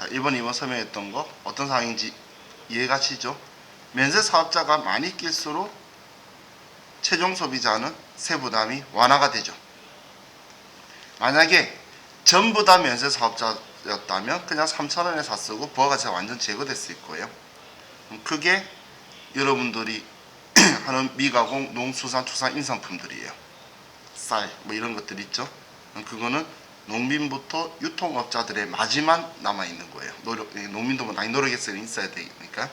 자, 1번, 2번 설명했던 거 어떤 상황인지 이해가시죠? 면세 사업자가 많이 낄수록 최종 소비자는 세부담이 완화가 되죠. 만약에 전부 다 면세 사업자였다면 그냥 3,000원에 샀쓰고 부가가치가 완전 제거됐을 거예요. 그게 여러분들이 하는 미가공, 농수산축산 인산품들이에요. 쌀, 뭐 이런 것들 있죠. 그거는 농민부터 유통업자들의 마지막 남아있는 거예요. 농민도 많이 노력했으니 있어야 되니까.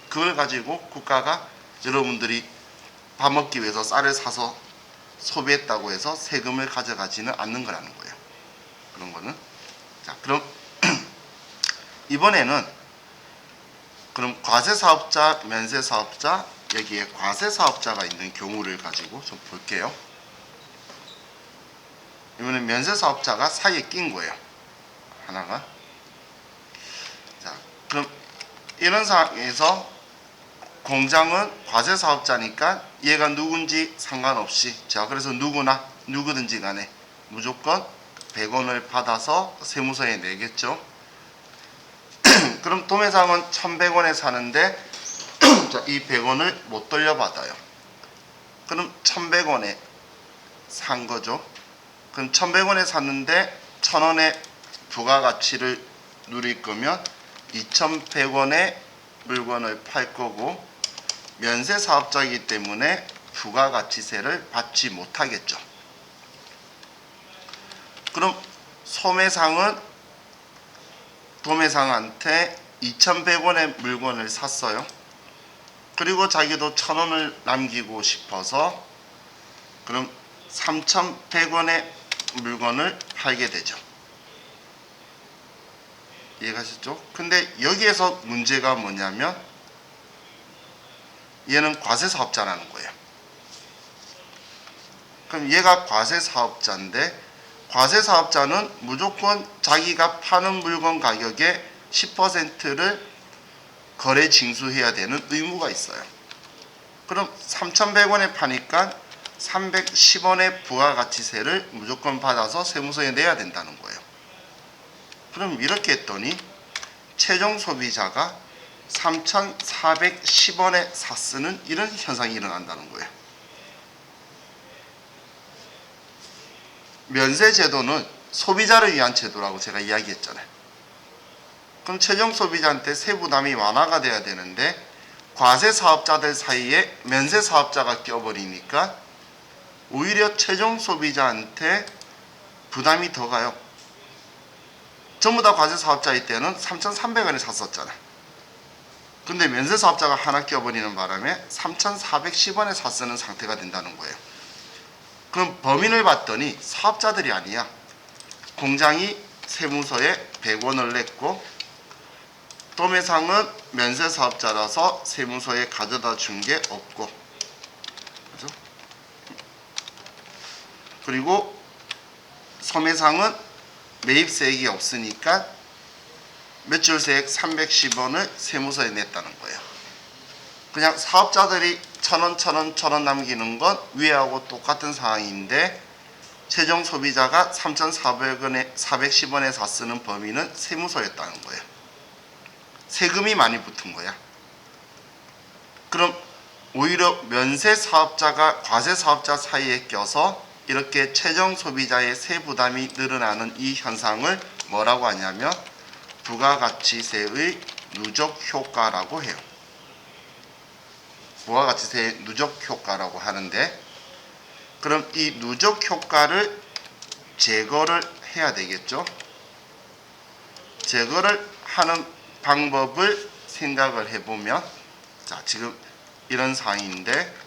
그걸 가지고 국가가 여러분들이 밥 먹기 위해서 쌀을 사서 소비했다고 해서 세금을 가져가지는 않는 거라는 거예요. 그런 거는. 자, 그럼 이번에는 그럼 과세사업자, 면세사업자, 여기에 과세사업자가 있는 경우를 가지고 좀 볼게요. 이번엔 면세사업자가 사이에 낀 거예요. 하나가. 자, 그럼 이런 상황에서 공장은 과세사업자니까 얘가 누군지 상관없이, 자, 그래서 누구든지 간에 무조건 100원을 받아서 세무서에 내겠죠. 그럼 도매상은 1,100원에 사는데 자, 이 100원을 못 돌려받아요. 그럼 1,100원에 산 거죠. 그럼 1,100원에 샀는데 1,000원의 부가가치를 누릴 거면 2,100원의 물건을 팔 거고, 면세사업자이기 때문에 부가가치세를 받지 못하겠죠. 그럼 소매상은 도매상한테 2,100원의 물건을 샀어요. 그리고 자기도 1,000원을 남기고 싶어서 그럼 3,100원의 물건을 팔게 되죠. 이해가셨죠? 근데 여기에서 문제가 뭐냐면 얘는 과세사업자라는 거예요. 그럼 얘가 과세사업자인데 과세사업자는 무조건 자기가 파는 물건 가격의 10%를 거래 징수해야 되는 의무가 있어요. 그럼 3,100원에 파니까 310원의 부가가치세를 무조건 받아서 세무서에 내야 된다는 거예요. 그럼 이렇게 했더니 최종 소비자가 3,410원에 샀쓰는 이런 현상이 일어난다는 거예요. 면세제도는 소비자를 위한 제도라고 제가 이야기했잖아요. 그럼 최종 소비자한테 세부담이 완화가 돼야 되는데 과세사업자들 사이에 면세사업자가 껴버리니까 오히려 최종 소비자한테 부담이 더 가요. 전부 다 과세사업자일 때는 3,300원에 샀었잖아요. 근데 면세사업자가 하나 껴버리는 바람에 3,410원에 샀쓰는 상태가 된다는 거예요. 그럼 범인을 봤더니 사업자들이 아니야. 공장이 세무서에 100원을 냈고 도매상은 면세사업자라서 세무서에 가져다 준 게 없고, 그죠? 그리고 소매상은 매입세액이 없으니까 매출세액 310원을 세무서에 냈다는 거예요. 그냥 사업자들이 1,000원, 1,000원, 1,000원 남기는 건 위하고 똑같은 상황인데 최종 소비자가 3,400원에 410원에 샀쓰는 범위는 세무서였다는 거예요. 세금이 많이 붙은 거야. 그럼 오히려 면세사업자가 과세사업자 사이에 껴서 이렇게 최종 소비자의 세부담이 늘어나는 이 현상을 뭐라고 하냐면 부가가치세의 누적 효과라고 해요. 부가가치세의 누적 효과라고 하는데, 그럼 이 누적 효과를 제거를 해야 되겠죠. 제거를 하는 방법을 생각을 해보면, 자, 지금 이런 상황인데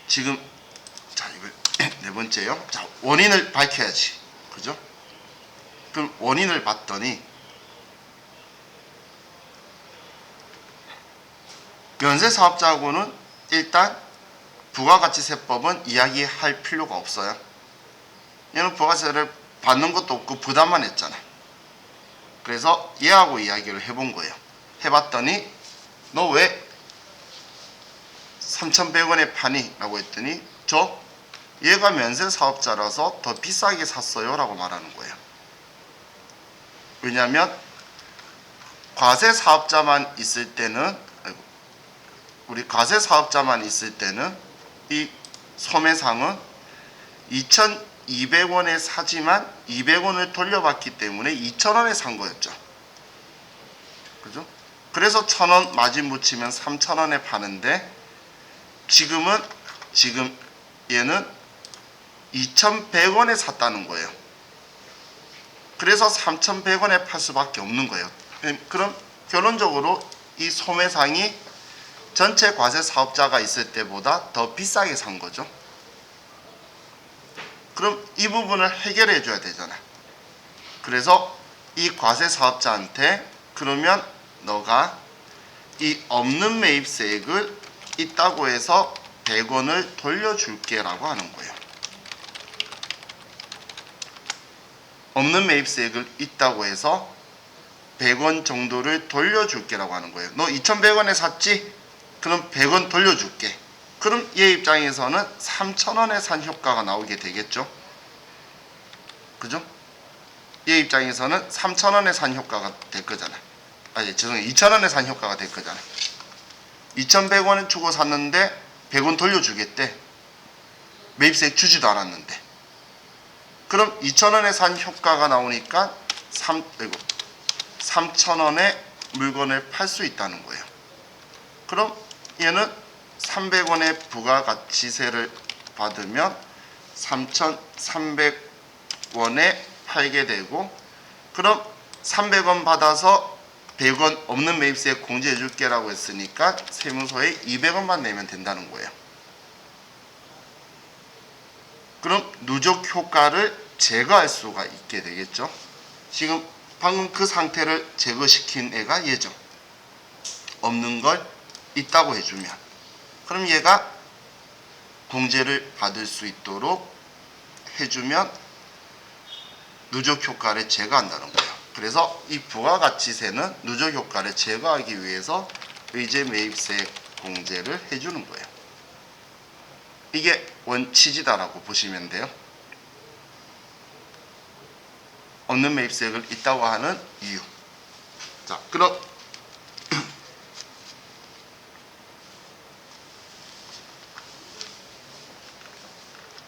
지금, 자, 이걸 네 번째요. 자, 원인을 밝혀야지, 그죠? 그럼 원인을 봤더니 면세사업자하고는 일단 부가가치세법은 이야기할 필요가 없어요. 얘는 부가세를 받는 것도 없고 부담만 했잖아. 그래서 얘하고 이야기를 해본 거예요. 해봤더니 너 왜 3,100원에 파니? 라고 했더니 얘가 면세사업자라서 더 비싸게 샀어요 라고 말하는 거예요. 왜냐하면 과세 사업자만 있을 때는 이 소매상은 2,200원에 사지만 200원을 돌려받기 때문에 2,000원에 산 거였죠. 그죠? 그래서 1,000원 마진 붙이면 3,000원에 파는데 지금 얘는 2,100원에 샀다는 거예요. 그래서 3,100원에 팔 수밖에 없는 거예요. 그럼 결론적으로 이 소매상이 전체 과세 사업자가 있을 때보다 더 비싸게 산 거죠. 그럼 이 부분을 해결해 줘야 되잖아. 그래서 이 과세 사업자한테 그러면 너가 이 없는 매입세액을 있다고 해서 100원을 돌려줄게 라고 하는 거예요. 없는 매입세액을 있다고 해서 100원 정도를 돌려줄게 라고 하는 거예요. 너 2,100원에 샀지? 그럼 100원 돌려줄게. 그럼 얘 입장에서는 3,000원에 산 효과가 나오게 되겠죠. 그죠? 얘 입장에서는 3,000원에 산 효과가 될 거잖아. 2,000원에 산 효과가 될 거잖아. 2,100원을 주고 샀는데 100원 돌려주겠대. 매입세액 주지도 않았는데. 그럼 2,000원에 산 효과가 나오니까 3,000원에 물건을 팔 수 있다는 거예요. 그럼 얘는 300원의 부가가치세를 받으면 3,300원에 팔게 되고, 그럼 300원 받아서 100원 없는 매입세액 공제해 줄게 라고 했으니까 세무서에 200원만 내면 된다는 거예요. 그럼 누적 효과를 제거할 수가 있게 되겠죠. 지금 방금 그 상태를 제거시킨 애가 얘죠. 없는 걸 있다고 해주면, 그럼 얘가 공제를 받을 수 있도록 해주면 누적 효과를 제거한다는 거예요. 그래서 이 부가가치세는 누적 효과를 제거하기 위해서 의제 매입세 공제를 해주는 거예요. 이게 원칙이다라고 보시면 돼요. 없는 매입세액을 있다고 하는 이유. 자, 그럼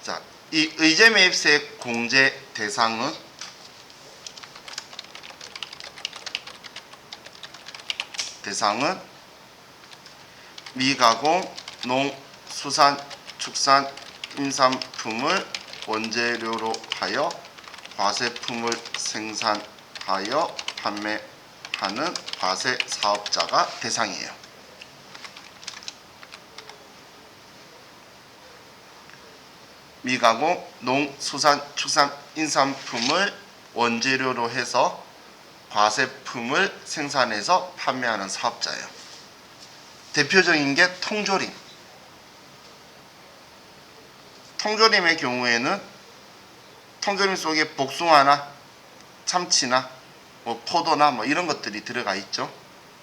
자, 이 의제 매입세액 공제 대상은 미가공, 농, 수산, 축산, 임산품을 원재료로 하여 과세품을 생산하여 판매하는 과세 사업자가 대상이에요. 미가공, 농, 수산, 축산, 임산품을 원재료로 해서 과세품을 생산해서 판매하는 사업자예요. 대표적인 게 통조림. 통조림의 경우에는 통조림 속에 복숭아나 참치나 포도나 이런 것들이 들어가 있죠.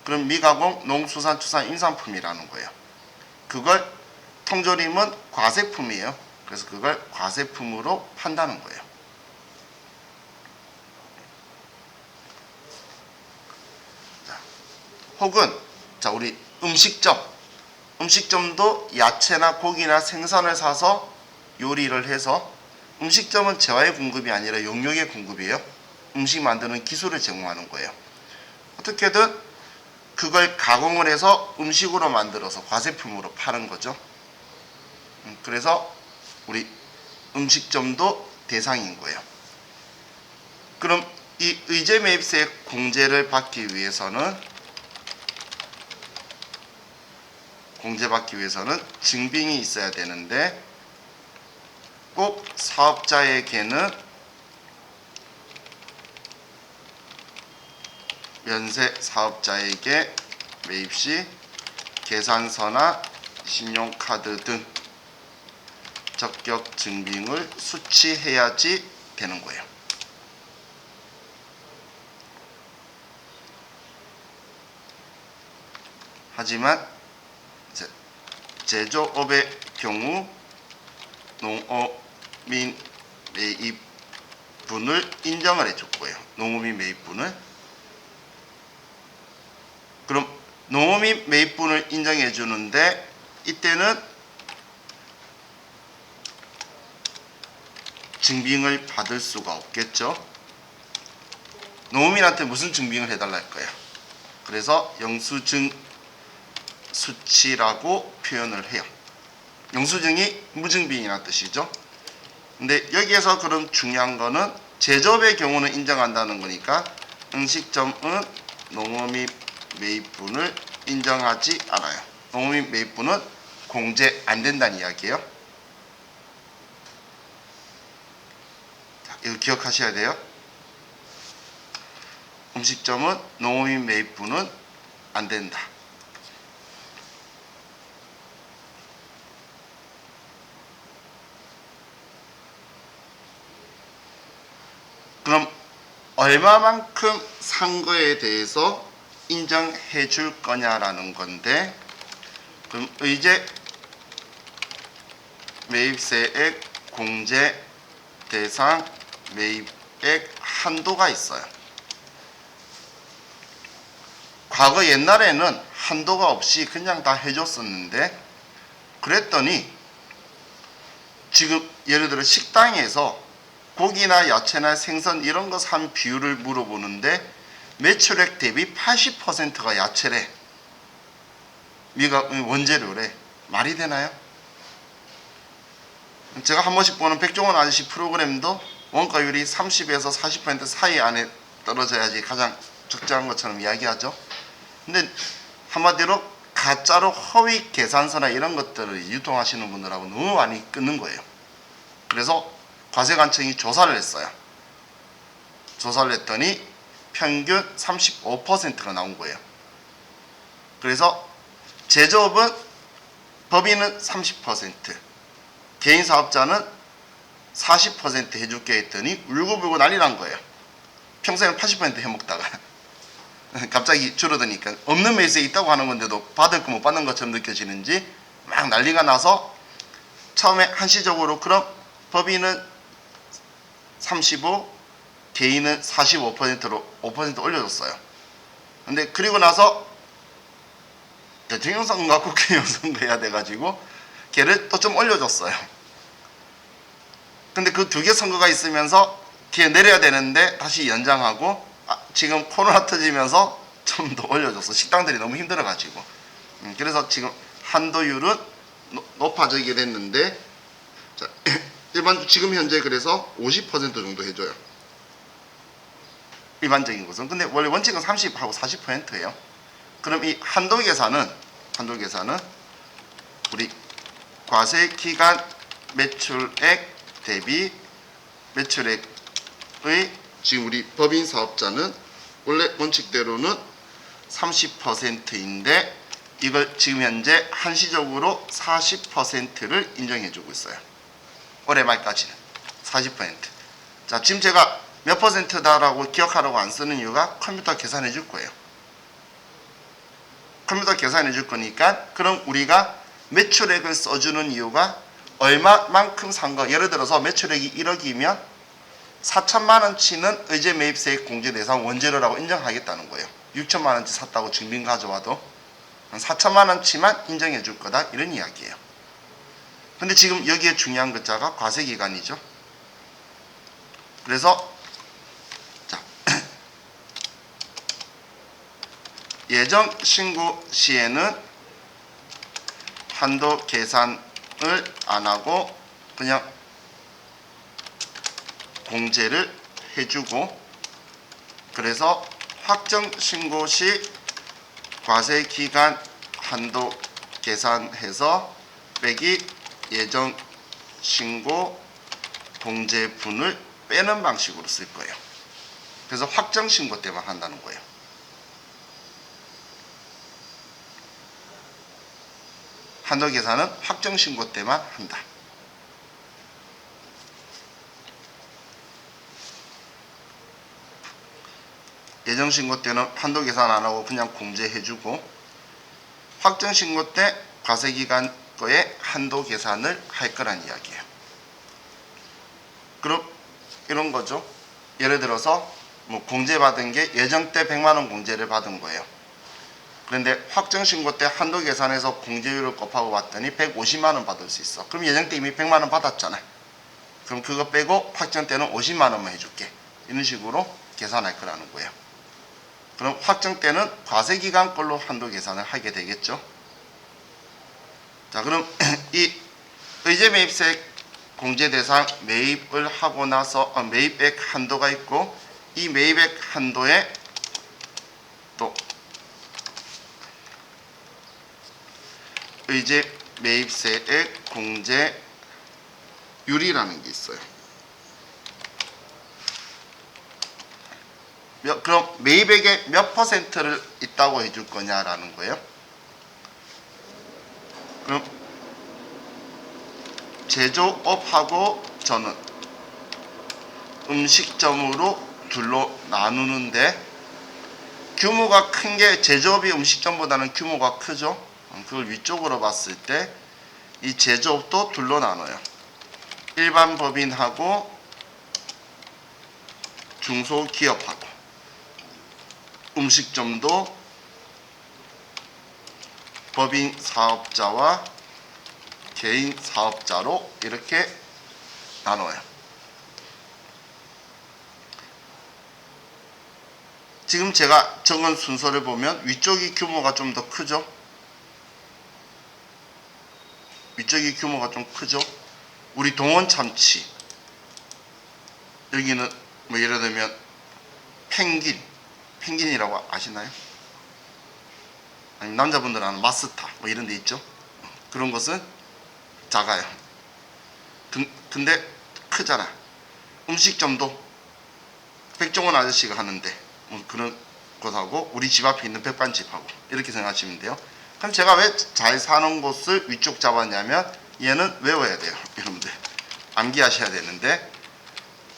그럼 미가공, 농수산, 축산, 임산품이라는 거예요. 그걸 통조림은 과세품이에요. 그래서 그걸 과세품으로 판다는 거예요. 자, 혹은 우리 음식점도 야채나 고기나 생선을 사서 요리를 해서, 음식점은 재화의 공급이 아니라 용역의 공급이에요. 음식 만드는 기술을 제공하는 거예요. 어떻게든 그걸 가공을 해서 음식으로 만들어서 과세품으로 파는 거죠. 그래서 우리 음식점도 대상인 거예요. 그럼 이 의제 매입세 공제를 받기 위해서는 증빙이 있어야 되는데, 꼭 사업자에게는 면세 사업자에게 매입 시 계산서나 신용카드 등 적격 증빙을 수취해야지 되는 거예요. 하지만 제조업의 경우 농업인 매입분을 인정을 해줄 거예요. 농업인 매입분을. 농어민 매입분을 인정해 주는데 이때는 증빙을 받을 수가 없겠죠. 농어민한테 무슨 증빙을 해달라 할 거예요. 그래서 영수증 수치라고 표현을 해요. 영수증이 무증빙이라는 뜻이죠. 근데 여기에서 그럼 중요한 거는 제조업의 경우는 인정한다는 거니까 음식점은 농어민 매입분을 인정하지 않아요. 농어민 매입분은 공제 안 된다는 이야기예요. 자, 이거 기억하셔야 돼요. 음식점은 농어민 매입분은 안 된다. 그럼 얼마만큼 산 거에 대해서 인정해 줄 거냐라는 건데, 그럼 의제 매입세액 공제 대상 매입액 한도가 있어요. 과거 옛날에는 한도가 없이 그냥 다 해줬었는데, 그랬더니 지금 예를 들어 식당에서 고기나 야채나 생선 이런 거 산 비율을 물어보는데 매출액 대비 80%가 야채래. 원재료래. 말이 되나요? 제가 한 번씩 보는 백종원 아저씨 프로그램도 원가율이 30에서 40% 사이 안에 떨어져야지 가장 적정한 것처럼 이야기하죠. 근데 한마디로 가짜로 허위 계산서나 이런 것들을 유통하시는 분들하고 너무 많이 끊는 거예요. 그래서 과세관청이 조사를 했어요. 조사를 했더니 평균 35%가 나온 거예요. 그래서 제조업은 법인은 30%, 개인 사업자는 40% 해줄게 했더니 울고불고 난리 난 거예요. 평소에는 80% 해먹다가 갑자기 줄어드니까 없는 매수에 있다고 하는 건데도 받을 거 못 받는 것처럼 느껴지는지 막 난리가 나서 처음에 한시적으로 그럼 법인은 35, 개인은 45%로 5% 올려줬어요. 근데 그리고 나서 대통령 선거가 국회의원 선거해야 돼가지고 걔를 또 좀 올려줬어요. 근데 그 두 개 선거가 있으면서 걔 내려야 되는데 다시 연장하고 지금 코로나 터지면서 좀 더 올려줬어. 식당들이 너무 힘들어가지고. 그래서 지금 한도율은 높아지게 됐는데, 자, 일반 지금 현재 그래서 50% 정도 해줘요. 일반적인 것은. 근데 원래 원칙은 30하고 40%예요. 그럼 이 한도 계산은 우리 과세 기간 매출액 대비 매출액의 지금 우리 법인 사업자는 원래 원칙대로는 30%인데 이걸 지금 현재 한시적으로 40%를 인정해주고 있어요. 올해 말까지는 40%. 자, 지금 제가 몇 퍼센트다라고 기억하라고 안 쓰는 이유가 컴퓨터 계산해 줄 거예요. 컴퓨터 계산해 줄 거니까 그럼 우리가 매출액을 써주는 이유가 얼마만큼 산 거. 예를 들어서 매출액이 1억이면 4천만 원치는 의제 매입세액 공제 대상 원재료라고 인정하겠다는 거예요. 6천만 원치 샀다고 증빙 가져와도 4천만 원치만 인정해 줄 거다 이런 이야기예요. 근데 지금 여기에 중요한 글자가 과세기간이죠. 그래서 자, 예정 신고 시에는 한도 계산을 안 하고 그냥 공제를 해주고, 그래서 확정 신고 시 과세기간 한도 계산해서 빼기 예정 신고 공제분을 빼는 방식으로 쓸 거예요. 그래서 확정 신고 때만 한다는 거예요. 한도 계산은 확정 신고 때만 한다. 예정 신고 때는 한도 계산 안 하고 그냥 공제해주고, 확정 신고 때 과세기간 거에 한도 계산을 할 거란 이야기예요. 그럼 이런 거죠. 예를 들어서 뭐 공제받은 게 예정 때 100만 원 공제를 받은 거예요. 그런데 확정신고 때 한도 계산해서 공제율을 곱하고 봤더니 150만 원 받을 수 있어. 그럼 예정 때 이미 100만 원 받았잖아. 그럼 그거 빼고 확정 때는 50만 원만 해줄게. 이런 식으로 계산할 거라는 거예요. 그럼 확정 때는 과세기간 걸로 한도 계산을 하게 되겠죠. 자, 그럼 이 의제 매입세 공제 대상 매입을 하고 나서 매입액 한도가 있고, 이 매입액 한도에 또 의제 매입세액 공제율이라는 게 있어요. 그럼 매입액의 몇 퍼센트를 있다고 해줄 거냐라는 거예요. 그럼 제조업하고 저는 음식점으로 둘로 나누는데, 규모가 큰 게 제조업이 음식점보다는 규모가 크죠. 그걸 위쪽으로 봤을 때 이 제조업도 둘로 나눠요. 일반 법인하고 중소기업하고, 음식점도 법인 사업자와 개인 사업자로 이렇게 나눠요. 지금 제가 적은 순서를 보면 위쪽이 규모가 좀 더 크죠. 위쪽이 규모가 좀 크죠. 우리 동원 참치, 여기는 뭐 예를 들면 펭귄이라고 아시나요? 아니면 남자분들 아는 마스타 뭐 이런 데 있죠. 그런 것은 작아요. 근데 크잖아. 음식점도 백종원 아저씨가 하는데 뭐 그런 곳하고 우리 집 앞에 있는 백반집하고 이렇게 생각하시면 돼요. 그럼 제가 왜 잘 사는 곳을 위쪽 잡았냐면, 얘는 외워야 돼요. 여러분들 암기하셔야 되는데,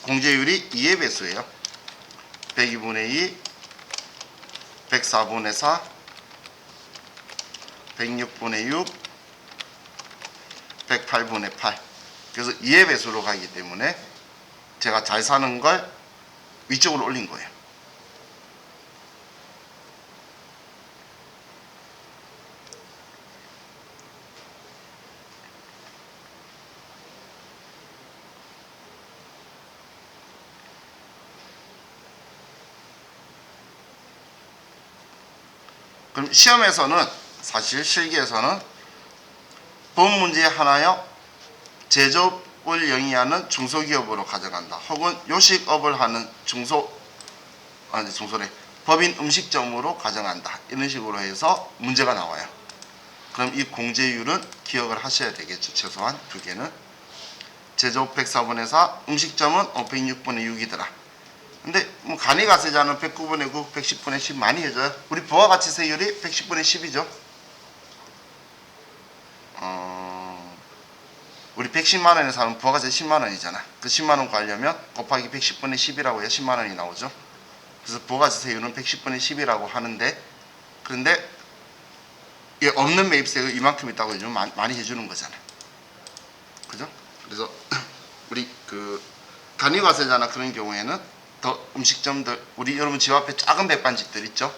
공제율이 2의 배수예요. 102분의 2, 104분의 4, 106분의 6, 108분의 8. 그래서 2의 배수로 가기 때문에 제가 잘 사는 걸 위쪽으로 올린 거예요. 그럼 시험에서는, 사실 실기에서는 본 문제 하나요, 제조업을 영위하는 중소기업으로 가져간다, 혹은 요식업을 하는 법인 음식점으로 가정한다, 이런 식으로 해서 문제가 나와요. 그럼 이 공제율은 기억을 하셔야 되겠죠. 최소한 두 개는. 제조업 104분의 4, 음식점은 106분의 6이더라. 근데 뭐 간이가세자는 109분의 9, 110분의 10 많이 해줘요. 우리 부가가치세율이 110분의 10이죠. 우리 110만 원에 사면 부가가치 10만 원이잖아. 그 10만 원 구하려면 곱하기 110분의 10이라고 해야 10만 원이 나오죠. 그래서 부가가치세율은 110분의 10이라고 하는데, 그런데 이게 없는 매입세가 이만큼 있다고 해주면 많이 해주는 거잖아. 그죠? 그래서 우리 그 간이가세자나 그런 경우에는 더 음식점들, 우리 여러분 집 앞에 작은 백반집들 있죠?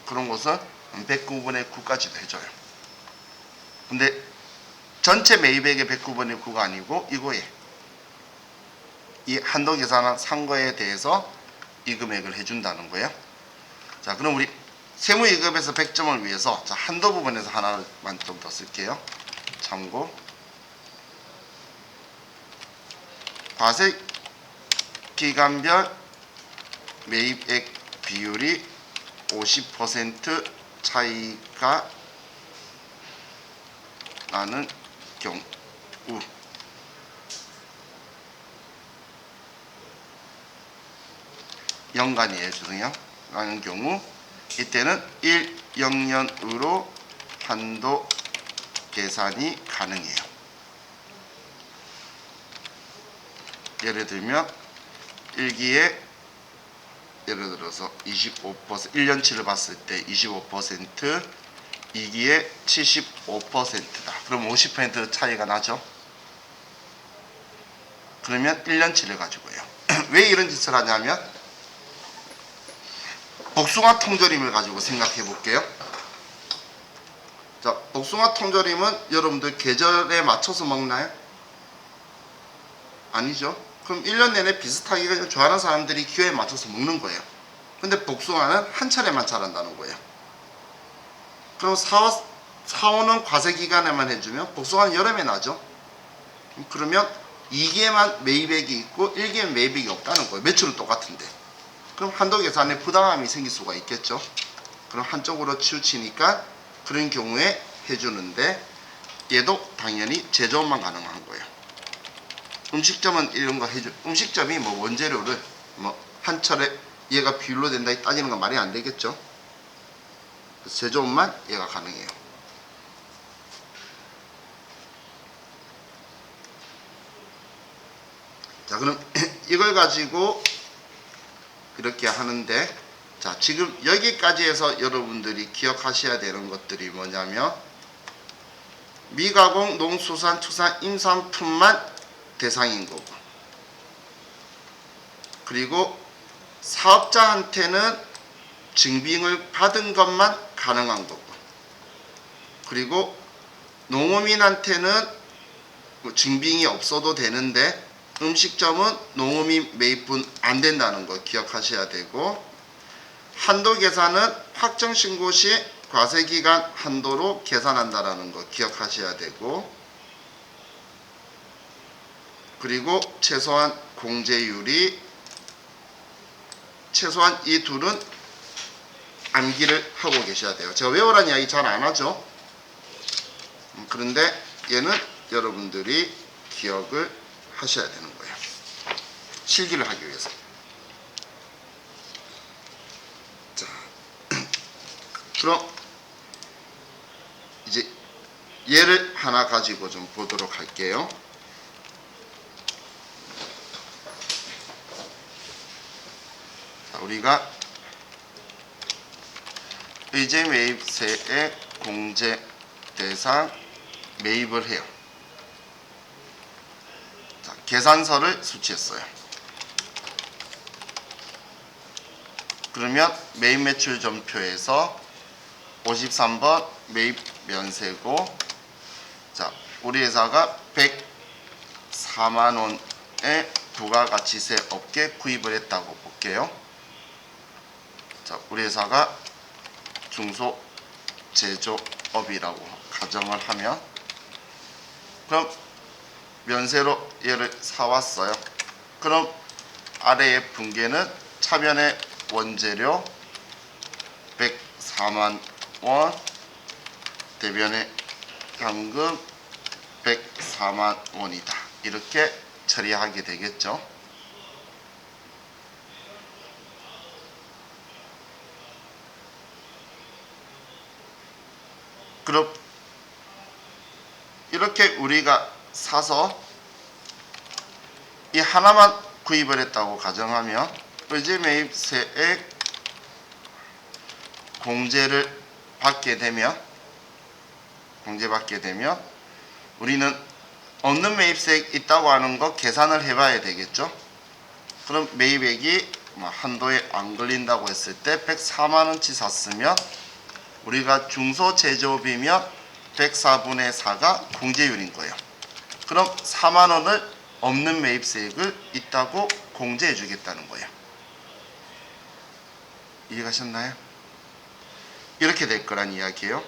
그런 곳은 109분의 9까지도 해줘요. 근데 전체 매입액의 109분의 9가 아니고 이거에 이 한도 계산한 산 거에 대해서 이 금액을 해준다는 거예요. 자, 그럼 우리 세무이급에서 100점을 위해서 한도 부분에서 하나만 좀 더 쓸게요. 참고. 과세 기간별 매입액 비율이 50% 차이가 나는 경우, 연간이에요. 죄송해요. 라는 경우, 이때는 1영년으로 한도 계산이 가능해요. 예를 들면 1기에 예를 들어서 25%, 1년치를 봤을 때 25%, 2기에 75%다. 그럼 50% 차이가 나죠. 그러면 1년치를 가지고요. 왜 이런 짓을 하냐면, 복숭아 통조림을 가지고 생각해 볼게요. 복숭아 통조림은 여러분들 계절에 맞춰서 먹나요? 아니죠. 그럼 1년 내내 비슷하게 그냥 좋아하는 사람들이 기호에 맞춰서 먹는 거예요. 근데 복숭아는 한 차례만 자란다는 거예요. 그럼 사오는 과세 기간에만 해주면 복숭아는 여름에 나죠. 그러면 2개만 매입액이 있고 1개는 매입액이 없다는 거예요. 매출은 똑같은데. 그럼 한도 계산에 부당함이 생길 수가 있겠죠. 그럼 한쪽으로 치우치니까 그런 경우에 해주는데 얘도 당연히 제조업만 가능한 거예요. 음식점은 이런 거 해줘. 음식점이 뭐 원재료를 뭐 한 차례 얘가 비율로 된다 따지는 건 말이 안 되겠죠. 제조업만 얘가 가능해요. 자, 그럼 이걸 가지고 이렇게 하는데, 자, 지금 여기까지 해서 여러분들이 기억하셔야 되는 것들이 뭐냐면 미가공 농수산축산 임산품만 대상인 거고, 그리고 사업자한테는 증빙을 받은 것만 가능한 거고, 그리고 농어민한테는 증빙이 없어도 되는데 음식점은 농어민 매입분 안 된다는 거 기억하셔야 되고, 한도 계산은 확정 신고 시 과세기간 한도로 계산한다라는 거 기억하셔야 되고, 그리고 최소한 공제율이 최소한 이 둘은 암기를 하고 계셔야 돼요. 제가 외우라는 이야기 잘 안 하죠. 그런데 얘는 여러분들이 기억을 하셔야 되는 거예요. 실기를 하기 위해서. 자, 그럼 이제 얘를 하나 가지고 좀 보도록 할게요. 자, 우리가 의제 매입세의 공제 대상 매입을 해요. 자, 계산서를 수취했어요. 그러면 매입 매출 전표에서 53번 매입 면세고, 자, 우리 회사가 104만 원의 부가가치세 업계 구입을 했다고 볼게요. 자, 우리 회사가 중소제조업이라고 가정을 하면, 그럼 면세로 얘를 사왔어요. 그럼 아래의 분계는 차변의 원재료 104만 원, 대변의 현금 104만 원이다. 이렇게 처리하게 되겠죠. 그럼 이렇게 우리가 사서 이 하나만 구입을 했다고 가정하면 의제 매입세액 공제를 받게 되면 우리는 없는 매입세액 있다고 하는 거 계산을 해봐야 되겠죠. 그럼 매입액이 한도에 안 걸린다고 했을 때 104만 원치 샀으면 우리가 중소제조업이면 104분의 4가 공제율인 거예요. 그럼 4만 원을 없는 매입세액을 있다고 공제해 주겠다는 거예요. 이해가셨나요? 이렇게 될 거란 이야기예요.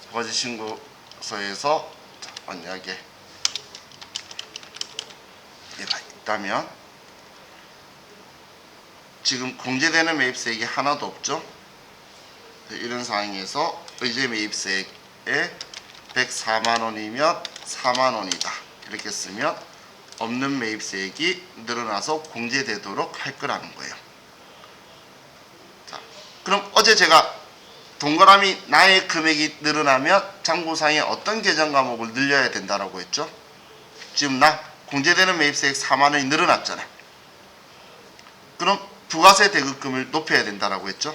부가세신고서에서 만약에 얘가 있다면 지금 공제되는 매입세액이 하나도 없죠. 이런 상황에서 의제 매입세액에 104만 원이면 4만 원이다. 이렇게 쓰면 없는 매입세액이 늘어나서 공제되도록 할 거라는 거예요. 자, 그럼 어제 제가 동그라미 나의 금액이 늘어나면 장부상에 어떤 계정 과목을 늘려야 된다라고 했죠? 지금 나 공제되는 매입세액 4만 원이 늘어났잖아요. 그럼 부가세 대급금을 높여야 된다라고 했죠?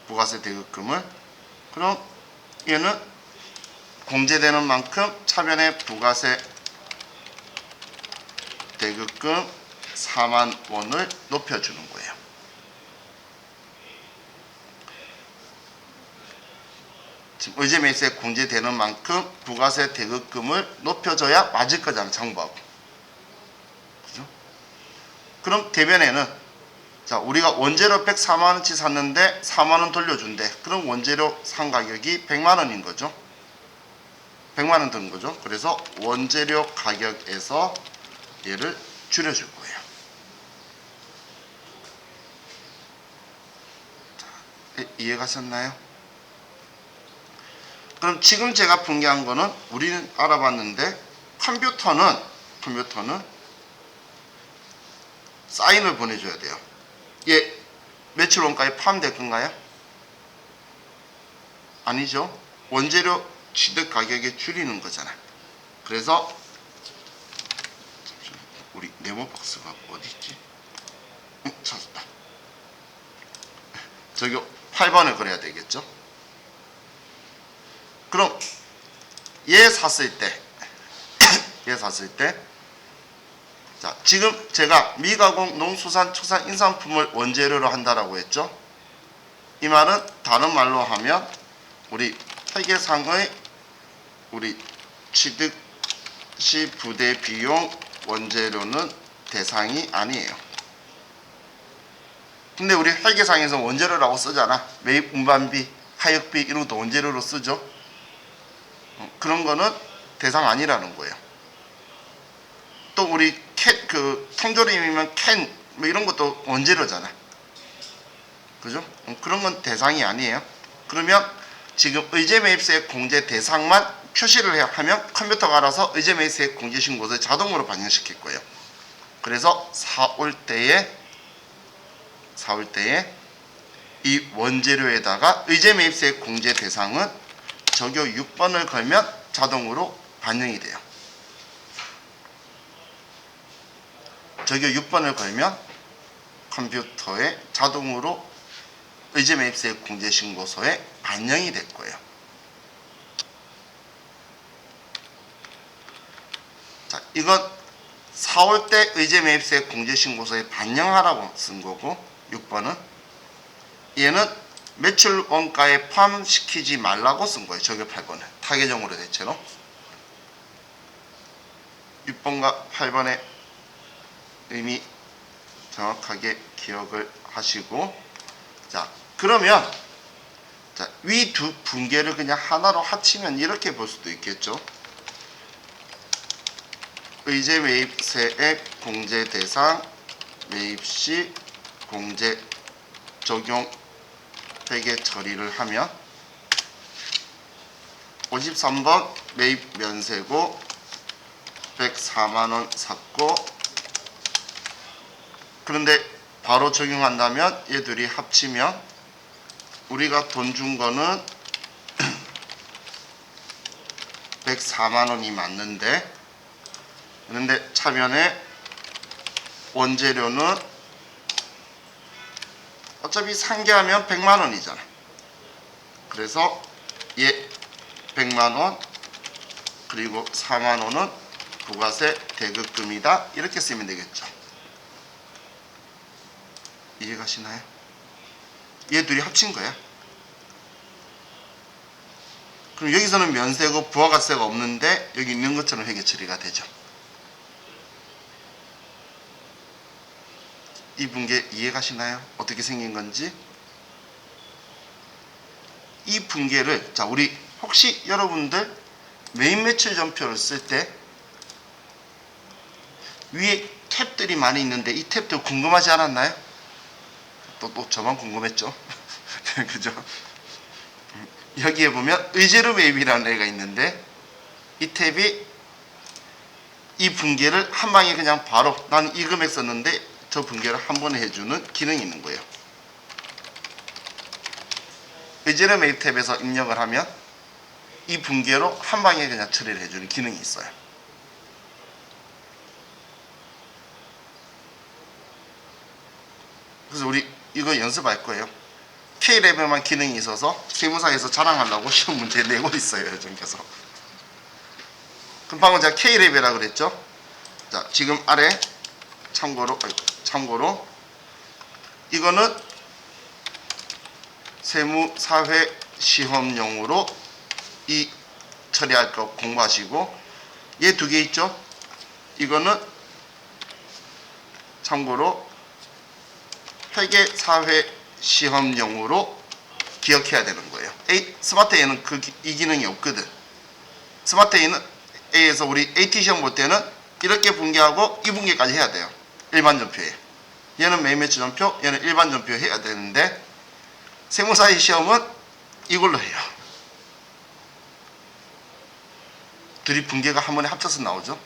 부가세 대급금을. 그럼 얘는 공제되는 만큼 차변의 부가세 대급금 4만 원을 높여주는 거예요. 지금 의제 매입세 공제되는 만큼 부가세 대급금을 높여줘야 맞을 거잖아, 장부하고. 그죠? 그럼 대변에는 자, 우리가 원재료 104만원치 샀는데 4만원 돌려준대. 그럼 원재료 산 가격이 100만원인 거죠. 100만원 든 거죠. 그래서 원재료 가격에서 얘를 줄여줄 거예요. 자, 이해가셨나요? 그럼 지금 제가 분개한 거는 우리는 알아봤는데 컴퓨터는 사인을 보내줘야 돼요. 얘 매출 원가에 포함될 건가요? 아니죠. 원재료 취득 가격에 줄이는 거잖아. 그래서 우리 네모 박스가 어디 있지? 찾았다. 저기 8번을 그려야 되겠죠. 그럼 얘 샀을 때 자, 지금 제가 미가공 농수산축산 인산품을 원재료로 한다라고 했죠. 이 말은 다른 말로 하면 우리 회계상의 우리 취득 시 부대 비용 원재료는 대상이 아니에요. 근데 우리 회계상에서 원재료라고 쓰잖아. 매입 운반비, 하역비 이런 것도 원재료로 쓰죠. 그런 거는 대상 아니라는 거예요. 또 우리 통조림이면 캔 뭐 이런 것도 원재료잖아. 그죠? 그런 건 대상이 아니에요. 그러면 지금 의제 매입세 공제 대상만 표시를 하면 컴퓨터가 알아서 의제 매입세 공제 신고서에 자동으로 반영시킬 거예요. 그래서 4올 때에 이 원재료에다가 의제 매입세 공제 대상은 적요 6번을 걸면 자동으로 반영이 돼요. 적요 6번을 걸면 컴퓨터에 자동으로 의제 매입세 공제 신고서에 반영이 될 거예요. 자, 이건 4월 때 의제 매입세 공제 신고서에 반영하라고 쓴 거고 6번은 얘는 매출 원가에 포함시키지 말라고 쓴 거예요. 적요 8번은 타개정으로 대체로 6번과 8번의 의미 정확하게 기억을 하시고, 자, 그러면 자, 위 두 분개를 그냥 하나로 합치면 이렇게 볼 수도 있겠죠. 의제 매입세액 공제 대상 매입 시 공제 적용 회계 처리를 하면 53번 매입 면세고 104만원 샀고, 그런데 바로 적용한다면 얘들이 합치면 우리가 돈 준 거는 104만원이 맞는데, 그런데 차변에 원재료는 어차피 상계하면 100만원이잖아. 그래서 얘 100만원 그리고 4만원은 부가세 대급금이다. 이렇게 쓰면 되겠죠. 이해가시나요? 얘 둘이 합친 거야. 그럼 여기서는 면세고 부가세가 없는데 여기 있는 것처럼 회계 처리가 되죠. 이 분계 이해가시나요? 어떻게 생긴 건지. 이 분계를 자, 우리 혹시 여러분들 매입 매출 전표를 쓸 때 위에 탭들이 많이 있는데 이 탭들 궁금하지 않았나요? 또 저만 궁금했죠. 그죠? 여기에 보면 의제료 매입이라는 애가 있는데 이 탭이 이 분계를 한 방에 그냥 바로 나는 이 금액 썼는데 저 분계를 한 번에 해주는 기능이 있는 거예요. 의제료 매입 탭에서 입력을 하면 이 분계로 한 방에 그냥 처리를 해주는 기능이 있어요. 그래서 우리 이거 연습할 거예요. K레벨만 기능이 있어서 세무사에서 자랑하려고 시험 문제 내고 있어요. 요즘께서. 그럼 방금 제가 K레벨이라고 그랬죠. 자, 지금 아래 참고로 이거는 세무사회 시험용으로 이 처리할 거 공부하시고, 얘 두 개 있죠? 이거는 참고로 회계사회 시험용으로 기억해야 되는 거예요. 스마트 A는 이 기능이 없거든. 스마트 A에서 우리 AT 시험 볼 때는 이렇게 분계하고 이 분계까지 해야 돼요. 일반 전표에. 얘는 매매치 전표, 얘는 일반 전표 해야 되는데, 세무사의 시험은 이걸로 해요. 둘이 분계가 한 번에 합쳐서 나오죠.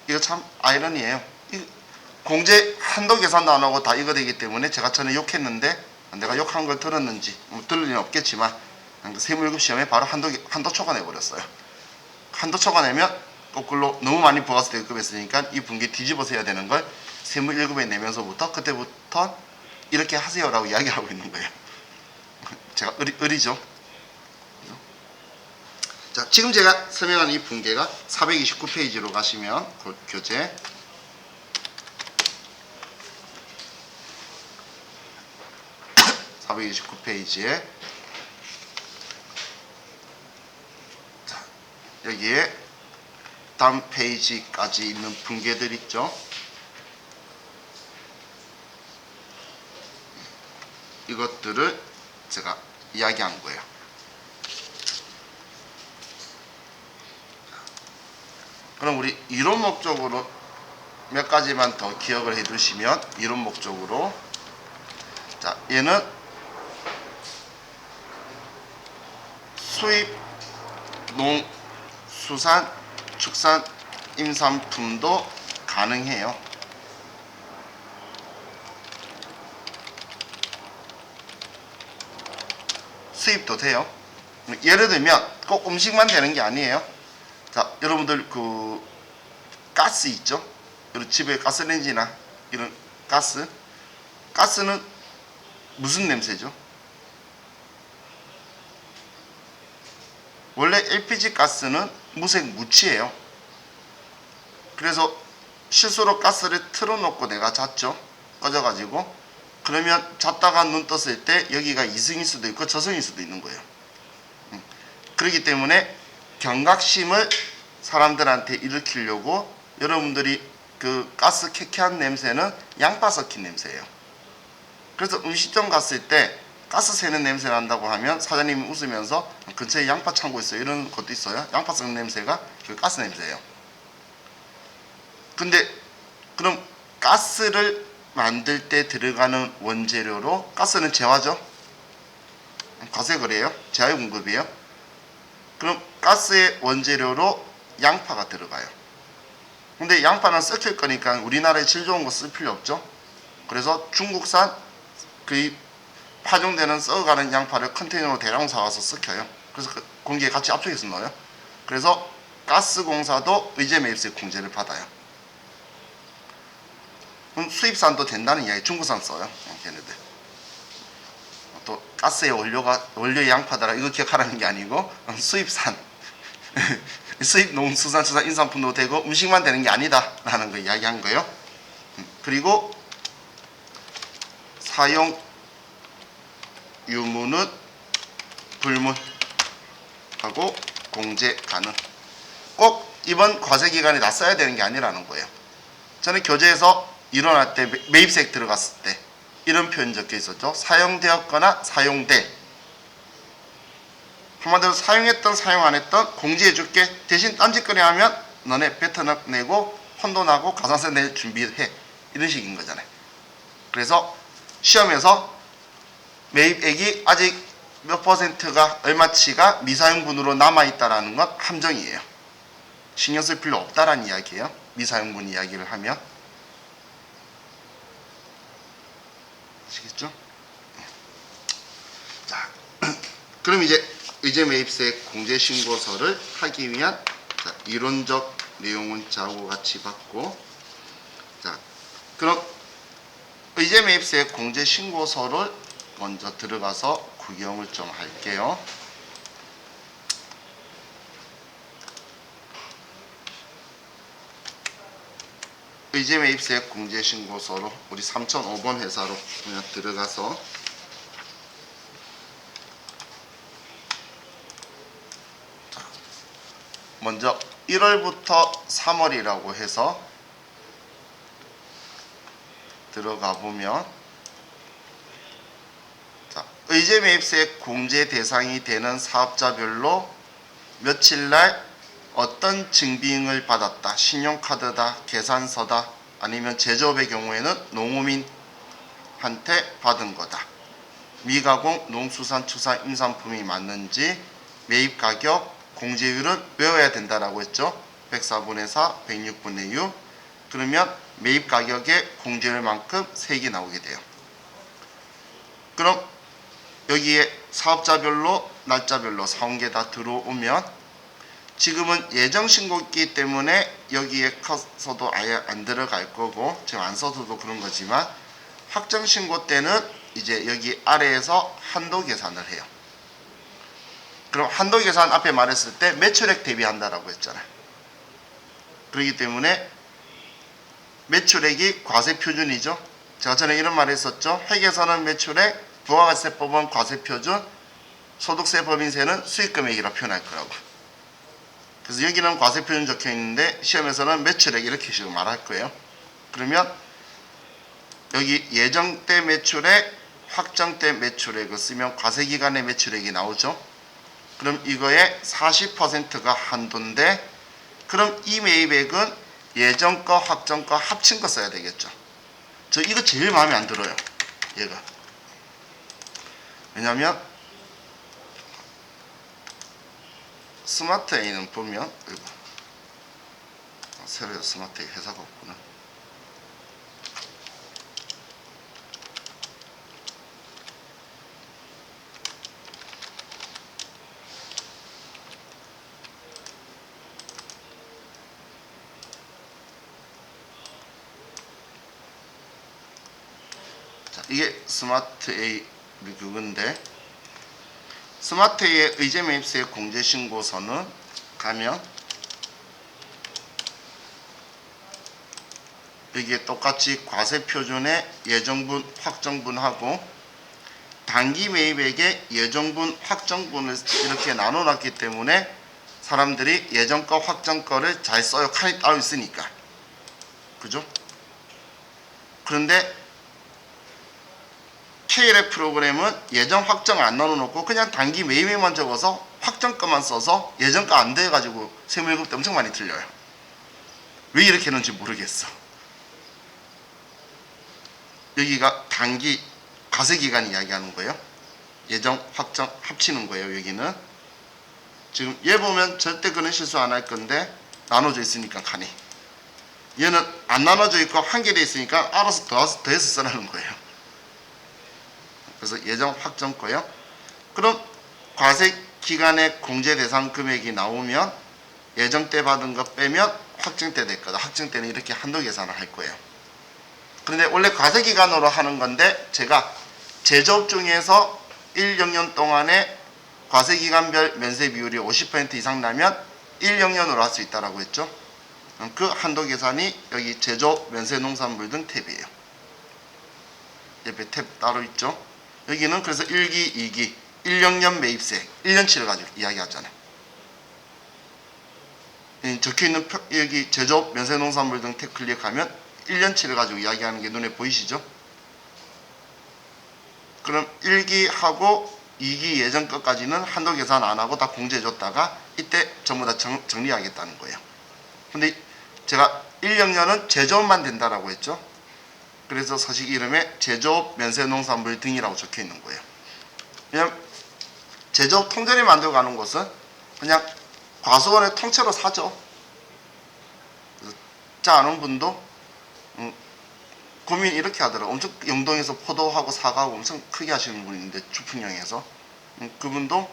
이거 참 아이러니예요. 공제 한도 계산도 안 하고 다 이거 되기 때문에 제가 전에 욕했는데, 내가 욕한 걸 들었는지 들을 일은 없겠지만 세무 1급 시험에 바로 한도 초과내버렸어요. 한도 초과내면 거꾸로 너무 많이 부가세 대급했으니까 이 분계 뒤집어서 해야 되는 걸 세무 1급에 내면서부터 그때부터 이렇게 하세요라고 이야기하고 있는 거예요. 제가 의리죠. 자, 지금 제가 설명한 이 분계가 429페이지로 가시면 교재 429페이지에 여기에 다음 페이지까지 있는 분계들 있죠. 이것들을 제가 이야기한 거예요. 그럼 우리 이론 목적으로 몇 가지만 더 기억을 해 두시면, 이론 목적으로, 자, 얘는 수입, 농, 수산, 축산, 임산품도 가능해요. 수입도 돼요. 예를 들면 꼭 음식만 되는 게 아니에요. 자, 여러분들 가스 있죠? 집에 가스레인지나 이런 가스는 무슨 냄새죠? 원래 LPG 가스는 무색 무취예요. 그래서 실수로 가스를 틀어놓고 내가 잤죠. 꺼져가지고. 그러면 잤다가 눈 떴을 때 여기가 이승일 수도 있고 저승일 수도 있는 거예요. 그렇기 때문에 경각심을 사람들한테 일으키려고 여러분들이 가스 쾌쾌한 냄새는 양파 섞인 냄새예요. 그래서 음식점 갔을 때 가스 새는 냄새 난다고 하면 사장님이 웃으면서 근처에 양파 창고 있어요, 이런 것도 있어요. 양파 썩는 냄새가 가스 냄새예요. 근데 그럼 가스를 만들 때 들어가는 원재료로, 가스는 재화죠. 과세거래예요. 재화의 공급이에요. 그럼 가스의 원재료로 양파가 들어가요. 근데 양파는 썩힐 거니까 우리나라에 질 좋은 거 쓸 필요 없죠. 그래서 중국산 파종되는 썩어가는 양파를 컨테이너로 대량 사와서 썩혀요. 그래서 공기에 같이 압축해서 넣어요. 그래서 가스공사도 의제 매입세 공제를 받아요. 그럼 수입산도 된다는 이야기. 중국산 써요, 걔네들. 또 가스의 원료의 양파다라 이거 기억하라는 게 아니고, 수입산 수입 농수산 축산 인산품도 되고 음식만 되는 게 아니다 라는 거 이야기한 거예요. 그리고 사용 유무는 불문하고 공제 가능. 꼭 이번 과세 기간에 다 써야 되는 게 아니라는 거예요. 저는 교재에서 일어날 때 매입세액 들어갔을 때 이런 표현 적혀 있었죠. 사용되었거나 사용돼. 한마디로 사용했던 사용 안 했던 공제해 줄게. 대신 딴짓거리 하면 너네 배터 내고 혼도 나고 가산세 낼 준비해. 이런 식인 거잖아요. 그래서 시험에서 매입액이 아직 몇 퍼센트가 얼마치가 미사용분으로 남아있다라는 건 함정이에요. 신경 쓸 필요 없다라는 이야기예요. 미사용분 이야기를 하면. 아시겠죠? 자, 그럼 이제 의제 매입세 공제 신고서를 하기 위한 이론적 내용은 자하고 같이 봤고, 자, 그럼 의제 매입세 공제 신고서를 먼저 들어가서 구경을 좀 할게요. 의제 매입세 공제 신고서로 우리 3005번 회사로 그냥 들어가서 먼저 1월부터 3월이라고 해서 들어가 보면 자, 의제 매입세 공제 대상이 되는 사업자별로 며칠날 어떤 증빙을 받았다. 신용카드다, 계산서다, 아니면 제조업의 경우에는 농어민한테 받은 거다. 미가공, 농수산축산, 임산품이 맞는지 매입가격, 공제율은 외워야 된다라고 했죠. 104분의 4, 106분의 6. 그러면 매입가격의 공제율만큼 세액이 나오게 돼요. 그럼 여기에 사업자별로 날짜별로 사온게 다 들어오면 지금은 예정신고기 때문에 여기에 커서도 아예 안 들어갈 거고 지금 안 써서도 그런 거지만 확정신고 때는 이제 여기 아래에서 한도 계산을 해요. 그럼 한도 계산 앞에 말했을 때 매출액 대비한다라고 했잖아요. 그렇기 때문에 매출액이 과세표준이죠. 제가 전에 이런 말 했었죠. 회계에서는 매출액, 부가가치세법은 과세표준, 소득세 법인세는 수익금액이라 표현할 거라고. 그래서 여기는 과세표준 적혀 있는데 시험에서는 매출액 이렇게 식으로 말할 거예요. 그러면 여기 예정때 매출액, 확정때 매출액을 쓰면 과세기간의 매출액이 나오죠. 그럼 이거의 40%가 한도인데 그럼 이 매입액은 예정거, 확정거 합친 거 써야 되겠죠. 저 이거 제일 마음에 안 들어요. 얘가. 왜냐면 스마트 A는 보면 새로 스마트 A 회사가 없구나. 자, 이게 스마트 A 그건데 스마트 A의 의제 매입세 공제 신고서는 가면 여기에 똑같이 과세 표준에 예정분, 확정분하고 단기 매입액에 예정분, 확정분을 이렇게 나눠놨기 때문에 사람들이 예정거, 확정거를 잘 써요. 칸이 따로 있으니까. 그죠? 그런데 KLF 프로그램은 예정 확정 안 나눠놓고 그냥 단기 매입액만 적어서 확정가만 써서 예정가 안 돼가지고 세무일급 때 엄청 많이 틀려요. 왜 이렇게 했는지 모르겠어. 여기가 단기 과세기간 이야기하는 거예요. 예정 확정 합치는 거예요. 여기는 지금 얘 보면 절대 그런 실수 안 할 건데 나눠져 있으니까 칸이 얘는 안 나눠져 있고 한개돼 있으니까 알아서 더해서 써라는 거예요. 그래서 예정 확정 거요. 그럼 과세 기간에 공제 대상 금액이 나오면 예정 때 받은 거 빼면 확정 때 될 거다. 확정 때는 이렇게 한도 계산을 할 거예요. 그런데 원래 과세 기간으로 하는 건데 제가 제조업 중에서 1영년 동안에 과세 기간별 면세 비율이 50% 이상 나면 1영년으로 할 수 있다라고 했죠. 그 한도 계산이 여기 제조업, 면세 농산물 등 탭이에요. 옆에 탭 따로 있죠. 여기는 그래서 1기, 2기, 1영년 매입세, 1년치를 가지고 이야기하잖아요. 적혀있는 여기 제조업, 면세농산물 등 탭 클릭하면 1년치를 가지고 이야기하는 게 눈에 보이시죠? 그럼 1기하고 2기 예전 것까지는 한도 계산 안 하고 다 공제해줬다가 이때 전부 다 정리하겠다는 거예요. 근데 제가 1영년은 제조업만 된다라고 했죠? 그래서 서식 이름에 제조업, 면세농산물 등이라고 적혀 있는 거예요. 왜냐면 제조업 통전에 만들어 가는 곳은 그냥 과수원에 통째로 사죠. 자 아는 분도 고민 이렇게 하더라고요. 엄청 영동에서 포도하고 사과하고 엄청 크게 하시는 분인데 주풍령에서 그분도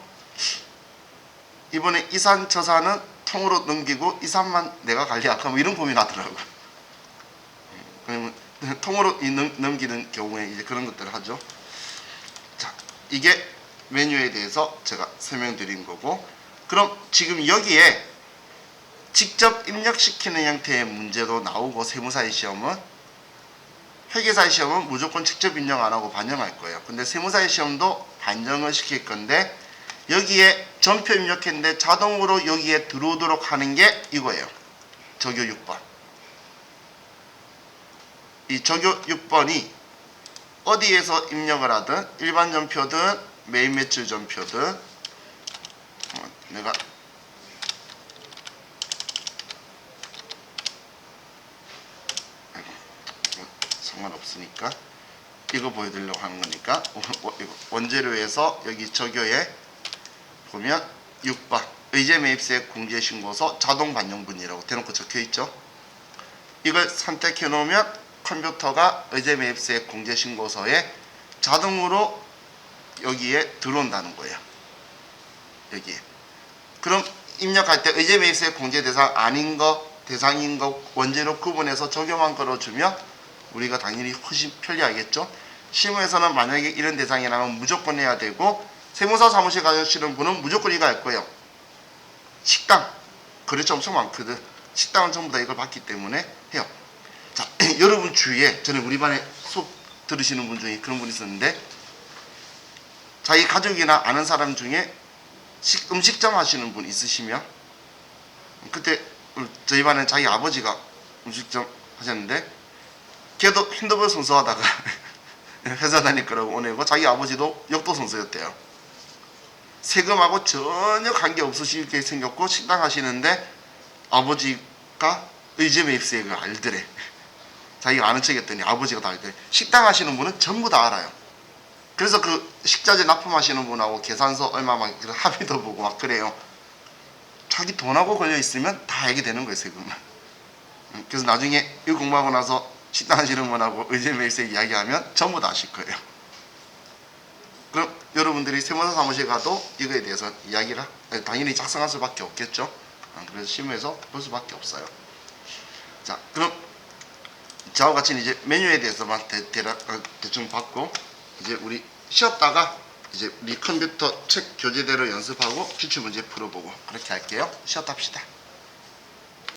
이번에 이산 저산은 통으로 넘기고 이산만 내가 관리할까 뭐 이런 고민하더라고요. 그러면 통으로 넘기는 경우에 이제 그런 것들을 하죠. 자, 이게 메뉴에 대해서 제가 설명드린 거고, 그럼 지금 여기에 직접 입력시키는 형태의 문제도 나오고, 세무사의 시험은 회계사의 시험은 무조건 직접 입력 안 하고 반영할 거예요. 근데 세무사의 시험도 반영을 시킬 건데 여기에 전표 입력했는데 자동으로 여기에 들어오도록 하는 게 이거예요. 적요 6번. 이 적요 6번이 어디에서 입력을 하든 일반 전표든 메인 매출 전표든 내가 상관없으니까 이거 보여드리려고 하는 거니까 원재료에서 여기 적요에 보면 6번 의제 매입세 공제 신고서 자동 반영분이라고 대놓고 적혀 있죠. 이걸 선택해 놓으면 컴퓨터가 의제 매입세 공제 신고서에 자동으로 여기에 들어온다는 거예요. 여기에. 그럼 입력할 때 의제 매입세 공제 대상 아닌 거, 대상인 거 원재료 구분해서 적용만 걸어주면 우리가 당연히 훨씬 편리하겠죠. 실무에서는 만약에 이런 대상이라면 무조건 해야 되고 세무사 사무실 가시는 분은 무조건 이거 할 거예요. 식당 거래처 엄청 많거든. 식당은 전부 다 이걸 받기 때문에 해요. 자, 여러분 주위에 전에 우리 반에 수업 들으시는 분 중에 그런 분 있었는데 자기 가족이나 아는 사람 중에 음식점 하시는 분 있으시면 그때 저희 반에 자기 아버지가 음식점 하셨는데 걔도 핸드볼 선수하다가 회사 다닐 거라고 오내고 자기 아버지도 역도 선수였대요. 세금하고 전혀 관계없으시게 생겼고 식당 하시는데 아버지가 의제 매입세액을 알더래. 자기가 아는 척했더니 아버지가 다 알더래. 식당 하시는 분은 전부 다 알아요. 그래서 그 식자재 납품하시는 분하고 계산서 얼마 막 합의도 보고 막 그래요. 자기 돈하고 걸려 있으면 다 알게 되는 거예요, 세금은. 그래서 나중에 이거 공부하고 나서 식당 하시는 분하고 의제 매입세 이야기하면 전부 다 아실 거예요. 그럼 여러분들이 세무사 사무실 가도 이거에 대해서 이야기를 당연히 작성할 수밖에 없겠죠. 그래서 실무에서 볼 수밖에 없어요. 자, 그럼 저와 같이 이제 메뉴에 대해서만 대충 봤고 이제 우리 쉬었다가 이제 우리 컴퓨터 책 교재대로 연습하고 기출문제 풀어보고 그렇게 할게요. 쉬었다 합시다.